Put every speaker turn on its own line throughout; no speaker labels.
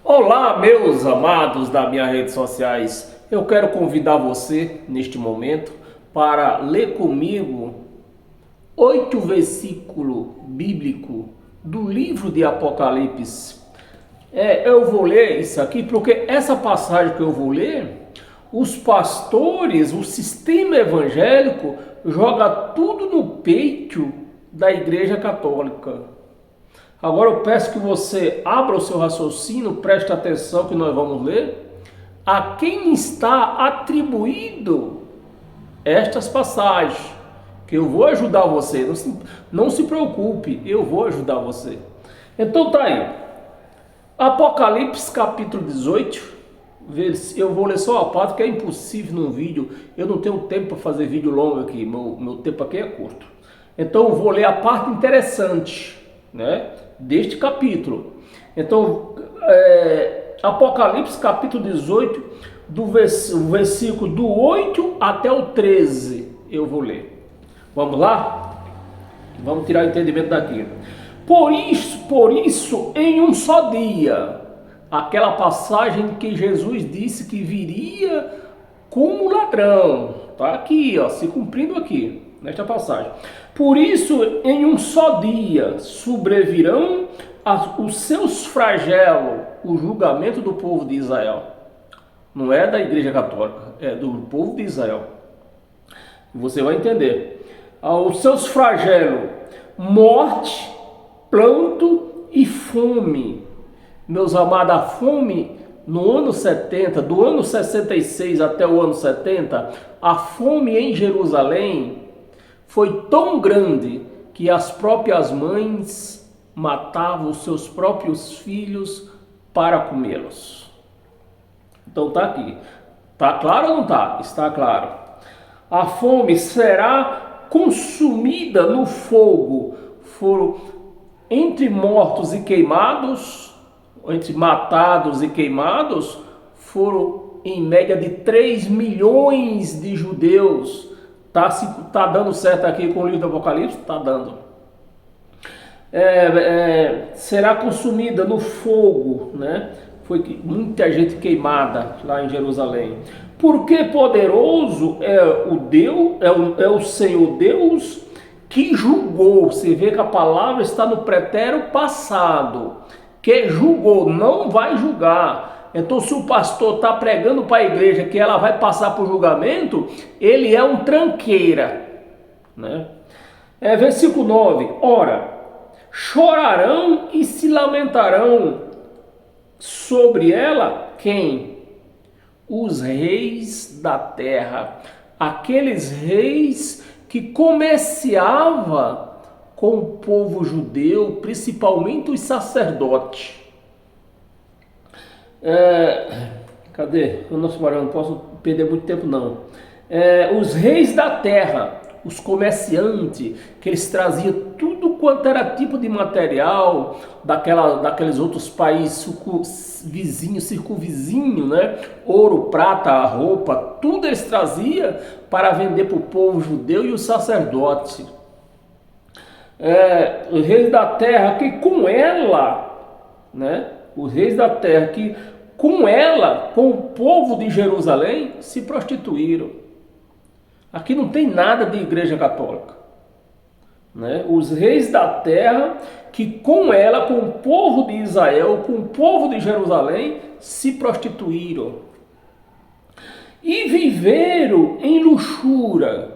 Olá, meus amados das minhas redes sociais. Eu quero convidar você neste momento para ler comigo 8 versículos bíblicos do livro de Apocalipse. Eu vou ler isso aqui porque essa passagem que eu vou ler, os pastores, o sistema evangélico joga tudo no peito da Igreja Católica. Agora eu peço que você abra o seu raciocínio, preste atenção que nós vamos ler. A quem está atribuído estas passagens, que eu vou ajudar você, não se preocupe, eu vou ajudar você. Então tá aí, Apocalipse capítulo 18, eu vou ler só a parte que é impossível num vídeo, eu não tenho tempo para fazer vídeo longo aqui, meu tempo aqui é curto. Então eu vou ler a parte interessante, né, deste capítulo. Então, Apocalipse capítulo 18, do versículo do 8 até o 13, eu vou ler. Vamos lá? Vamos tirar o entendimento daqui. Por isso, em um só dia, aquela passagem que Jesus disse que viria como ladrão, tá aqui, ó, se cumprindo aqui, nesta passagem. Por isso, em um só dia, sobrevirão os seus flagelos, o julgamento do povo de Israel. Não é da Igreja Católica, é do povo de Israel. Você vai entender. Os seus flagelos, morte, pranto e fome. Meus amados, a fome no ano 70, do ano 66 até o ano 70, a fome em Jerusalém foi tão grande que as próprias mães matavam os seus próprios filhos para comê-los. Então tá aqui. Tá claro ou não tá? Está claro. A fome será consumida no fogo. Foram entre mortos e queimados, entre matados e queimados, foram em média de 3 milhões de judeus. Tá dando certo aqui com o livro do Apocalipse? Tá dando. Será consumida no fogo, né? Foi muita gente queimada lá em Jerusalém. Porque poderoso é o Deus, é o Senhor Deus que julgou. Você vê que a palavra está no pretérito passado. Que julgou, não vai julgar. Então, se o pastor está pregando para a igreja que ela vai passar por julgamento, ele é um tranqueira, né? Versículo 9. Ora, chorarão e se lamentarão sobre ela quem? Os reis da terra. Aqueles reis que comerciavam com o povo judeu, principalmente os sacerdotes. Cadê? Eu não posso perder muito tempo não. Os reis da terra, os comerciantes, que eles traziam tudo quanto era tipo de material daqueles outros países vizinhos, circunvizinhos, né? Ouro, prata, roupa, tudo eles traziam para vender para o povo judeu e os sacerdotes. Os reis da terra que com ela, né? Os reis da terra que com ela, com o povo de Jerusalém, se prostituíram. Aqui não tem nada de igreja católica, né? Os reis da terra que com ela, com o povo de Israel, com o povo de Jerusalém, se prostituíram. E viveram em luxúria.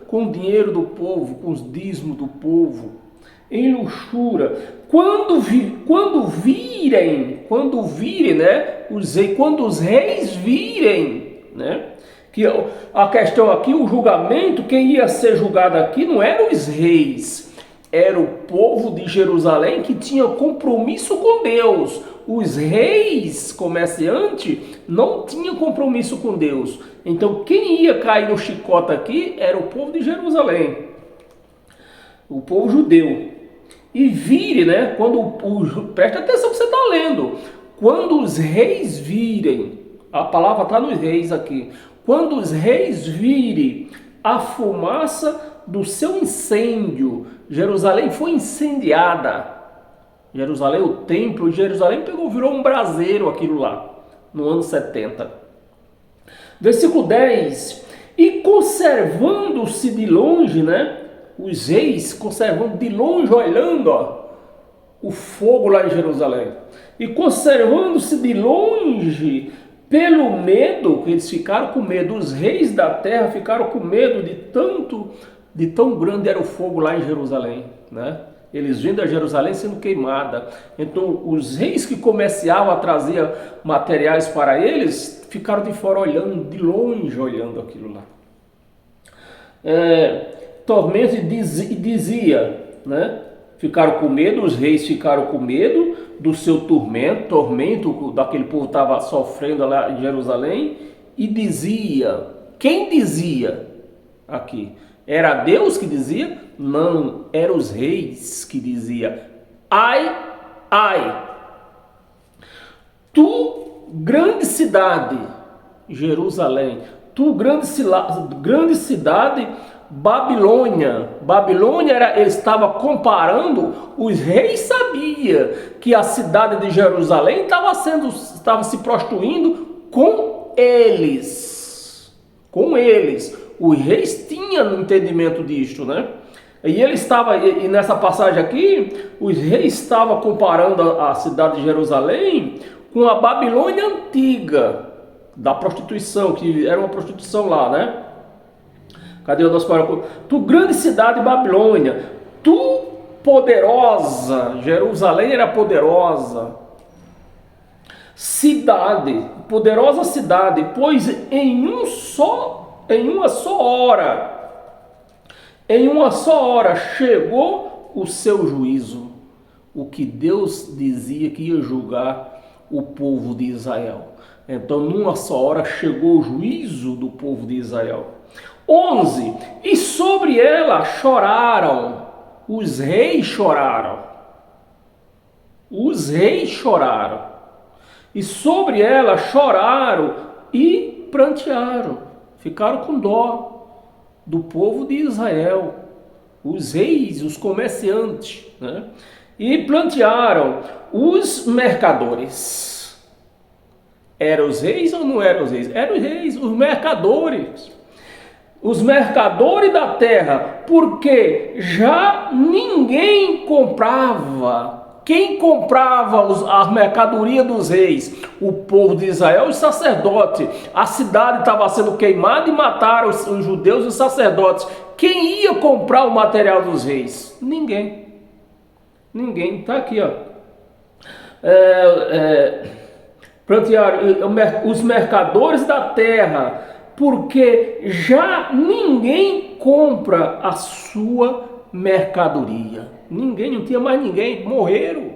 Com o dinheiro do povo, com os dízimos do povo, em luxúria. Quando virem, né? Quando os reis virem, né? Que a questão aqui, o julgamento, quem ia ser julgado aqui não eram os reis, era o povo de Jerusalém que tinha compromisso com Deus. Os reis comerciantes não tinham compromisso com Deus. Então quem ia cair no chicote aqui era o povo de Jerusalém, o povo judeu. E vire, né? Presta atenção que você está lendo. Quando os reis virem, a palavra está nos reis aqui. Quando os reis virem a fumaça do seu incêndio, Jerusalém foi incendiada. Jerusalém, o templo de Jerusalém virou um braseiro aquilo lá, no ano 70. Versículo 10. E conservando-se de longe, né? Os reis conservando de longe, olhando, ó, o fogo lá em Jerusalém. E conservando-se de longe, pelo medo, que eles ficaram com medo, os reis da terra ficaram com medo de tão grande era o fogo lá em Jerusalém, né? Eles vindo a Jerusalém sendo queimada. Então os reis que comerciavam a trazer materiais para eles, ficaram de fora olhando, de longe olhando aquilo lá. Tormento e dizia, né? Ficaram com medo, os reis ficaram com medo do seu tormento daquele povo que estava sofrendo lá em Jerusalém, e dizia, quem dizia aqui? Era Deus que dizia? Não, eram os reis que dizia: ai, ai, tu grande cidade, Jerusalém, tu grande cidade, Babilônia. Babilônia ele estava comparando, os reis sabiam que a cidade de Jerusalém estava se prostituindo com eles. Com eles. Os reis tinham entendimento disto, né? E nessa passagem aqui, os reis estavam comparando a cidade de Jerusalém com a Babilônia antiga, da prostituição, que era uma prostituição lá, né? Cadê o nosso parágrafo? Tu grande cidade Babilônia, tu poderosa, Jerusalém era poderosa, cidade, poderosa cidade, pois em uma só hora chegou o seu juízo, o que Deus dizia que ia julgar o povo de Israel. Então, numa só hora chegou o juízo do povo de Israel. 11. E sobre ela choraram, os reis choraram. Os reis choraram. E sobre ela choraram e prantearam. Ficaram com dó do povo de Israel. Os reis, os comerciantes, né? E plantearam os mercadores. Eram os reis ou não eram os reis? Eram os reis, os mercadores. Os mercadores da terra, porque já ninguém comprava. Quem comprava a mercadoria dos reis? O povo de Israel e os sacerdotes. A cidade estava sendo queimada e mataram os judeus e os sacerdotes. Quem ia comprar o material dos reis? Ninguém. Ninguém. Está aqui, ó. Os mercadores da terra, porque já ninguém compra a sua mercadoria. Ninguém, não tinha mais ninguém, morreram.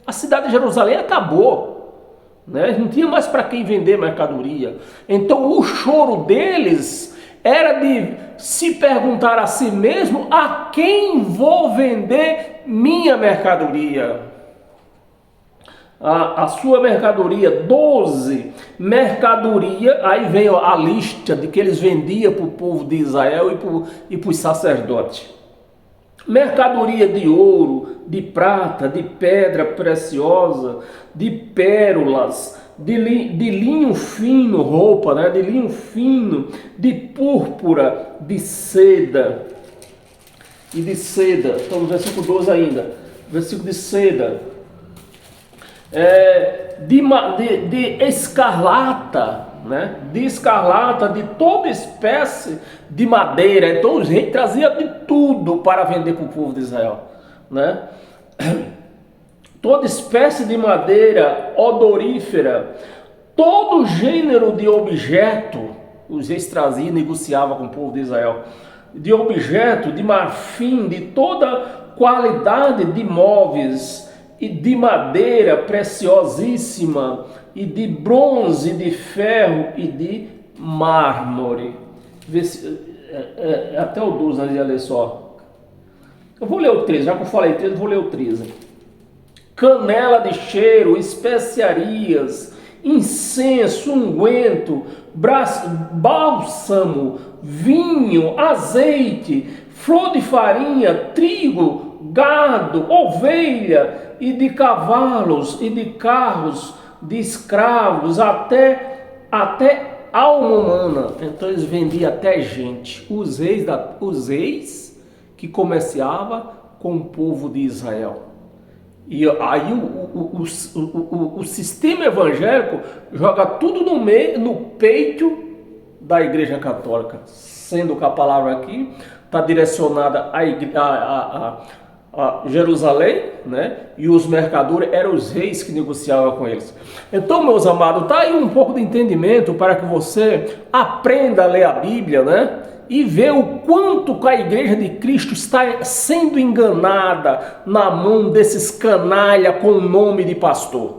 A cidade de Jerusalém acabou, né? Não tinha mais para quem vender mercadoria. Então o choro deles era de se perguntar a si mesmo: a quem vou vender minha mercadoria? A sua mercadoria. 12, mercadoria, aí vem a lista de que eles vendiam para o povo de Israel e para os sacerdotes. Mercadoria de ouro, de prata, de pedra preciosa, de pérolas, de linho fino, roupa, né? De linho fino, de púrpura, de seda. E de seda, estamos no versículo 12 ainda, versículo de seda. De escarlata, né? De escarlata, de toda espécie de madeira. Então os reis traziam de tudo para vender para o povo de Israel, né? Toda espécie de madeira odorífera, todo gênero de objeto, os reis traziam e negociavam com o povo de Israel, de objeto, de marfim, de toda qualidade de móveis, e de madeira preciosíssima, e de bronze, de ferro e de mármore. Até o 12, olha só. Eu vou ler o 13, já que eu falei 13, eu vou ler o 13. Canela de cheiro, especiarias, incenso, unguento, bálsamo, vinho, azeite, flor de farinha, trigo, gado, ovelha, e de cavalos, e de carros, de escravos, até alma humana. Então eles vendiam até gente, os reis que comerciavam com o povo de Israel. E aí o sistema evangélico joga tudo no peito da Igreja Católica, sendo que a palavra aqui está direcionada a Jerusalém, né? E os mercadores eram os reis que negociavam com eles. Então, meus amados, tá aí um pouco de entendimento para que você aprenda a ler a Bíblia, né? E ver o quanto que a Igreja de Cristo está sendo enganada na mão desses canalha com o nome de pastor.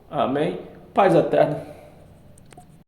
Amém? Paz eterna.